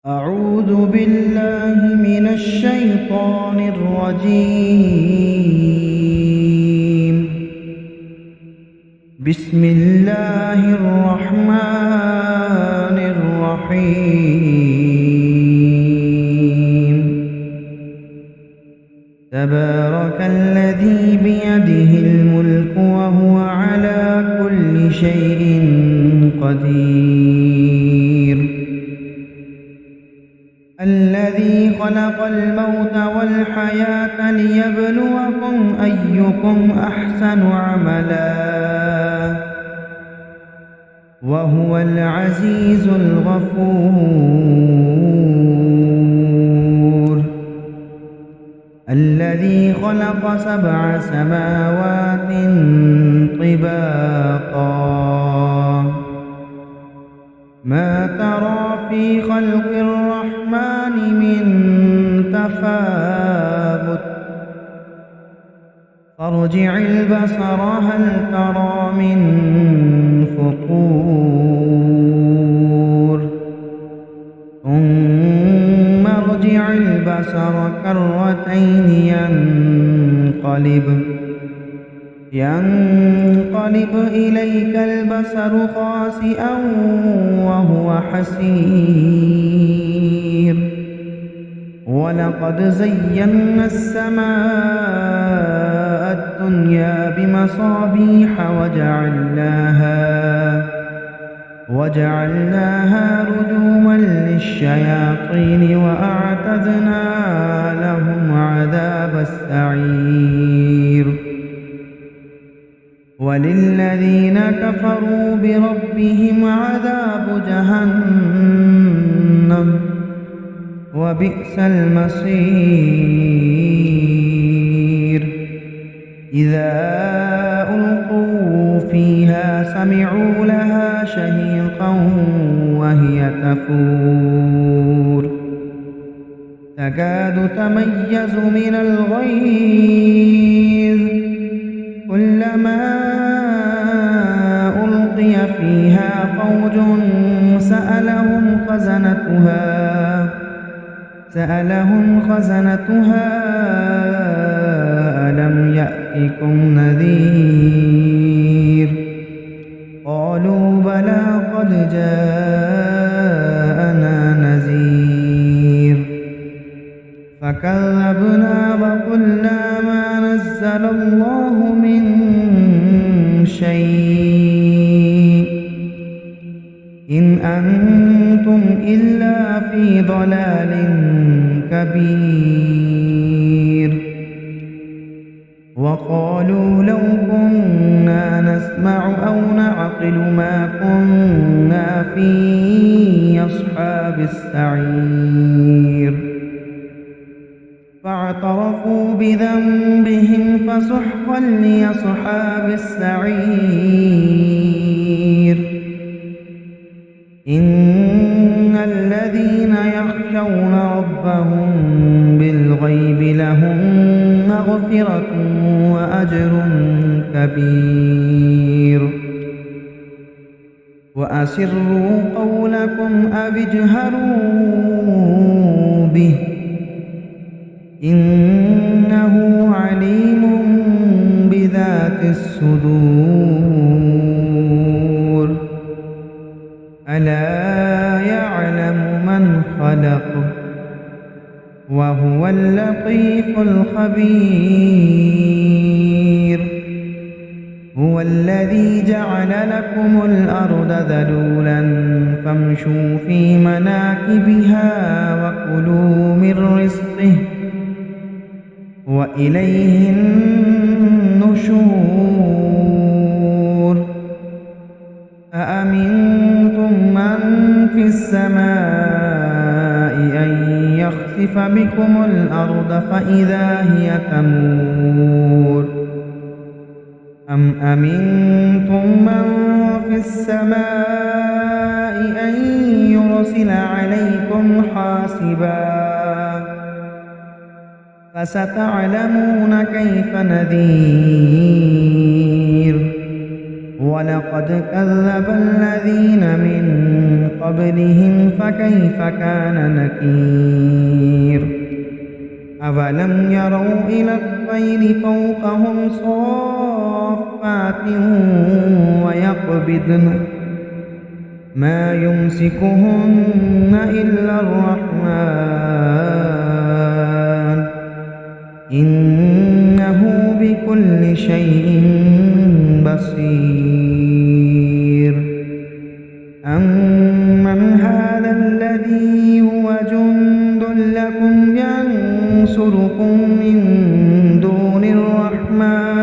أعوذ بالله من الشيطان الرجيم. بسم الله الرحمن الرحيم. تبارك الذي بيده الملك وهو على كل شيء قدير. الذي خلق الموت والحياة ليبلوكم أيكم أحسن عملا وهو العزيز الغفور. الذي خلق 7 سماوات طباقا ما ترى في خلق الرحمن من تفاوت فارجع البصر هل ترى من فطور ثم ارجع البصر كرتين ينقلب إليك البصر خاسئا وهو حسير. ولقد زينا السماء الدنيا بمصابيح وجعلناها رجوما للشياطين وأعتدنا لهم عذاب السعير. وللذين كفروا بربهم عذاب جهنم وبئس المصير. إذا ألقوا فيها سمعوا لها شهيقا وهي تفور تكاد تميز من الغيظ كلما ألقي فيها فوج سألهم خزنتها ألم يأتكم نذير قالوا بلى قد جاءنا نذير فكذبنا وقلنا ما نزل الله من شيء إن أنتم إلا في ضلال كبير. وقالوا لو كنا نسمع أو نعقل ما كنا في أصحاب السعير. فاعترفوا بذنبهم فسحقا لأصحاب السعير. إن الذين يخشون ربهم بالغيب لهم مغفرة وأجر كبير. وأسروا قولكم أو اجهروا به إنه عليم بذات الصدور. ألا يعلم من خلق وهو اللطيف الخبير. هو الذي جعل لكم الأرض ذلولا فامشوا في مناكبها وكلوا من رزقه وإليه النشور. أأمنتم من في السماء أن يخسف بكم الأرض فإذا هي تمور أم أمنتم من في السماء أن يرسل عليكم حاصبا فستعلمون كيف نذير. ولقد كذب الذين من قبلهم فكيف كان نكير أفلم يروا إلى الطير فوقهم صافات ويقبضن ما يمسكهن إلا الرحمن إنه بكل شيء بصير أمن هذا الذي هو جند لكم ينصركم من دون الرحمن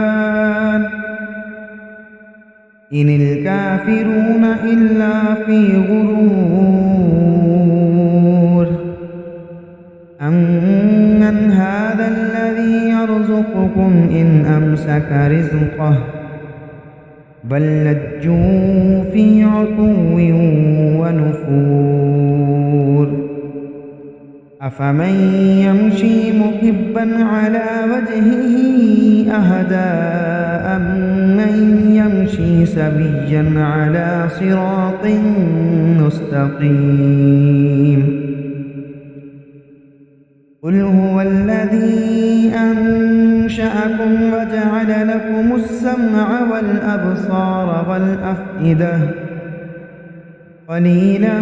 إن الكافرون إلا في غرور أمن هذا الذي يرزقكم إن أمسك رزقه بل لجوا في عتو ونفور أفمن يمشي مكبا على وجهه أهدى أمن يمشي سويا على صراط مستقيم قل هو الذي أنشأكم وجعل لكم السمع والأبصار والأفئدة قليلا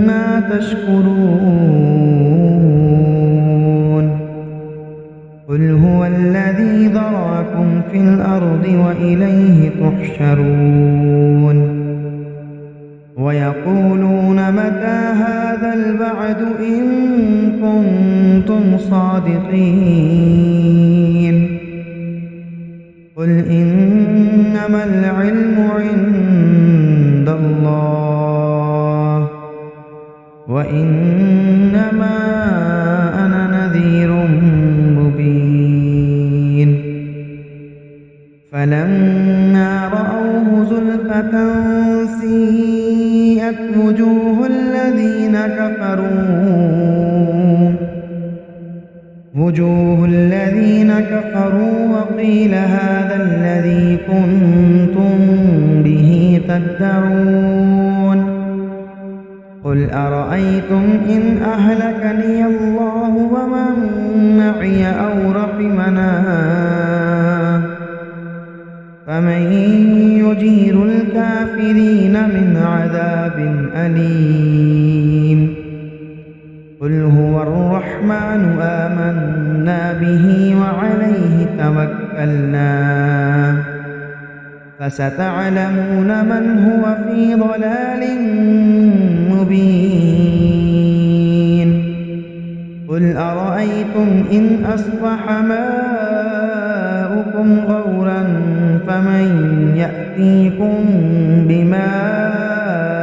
ما تشكرون قل هو الذي ذرأكم في الأرض وإليه تحشرون ويقولون متى هذا الوعد إن كنتم صادقين قل إنما العلم عند الله وإنما أنا نذير مبين فلما رأوه زلفة سيئت وجوه الذين كفروا وقيل هذا الذي كنتم به تدعون قل أرأيتم إن أهلكني الله ومن معي أو رحمنا فمن يجير الكافرين من عذاب أليم قل هو الرحمن آمنا به وعليه توكلنا فستعلمون من هو في ضلال مبين قل أرأيتم إن أصبح ماؤكم غورا فمن يأتيكم بماء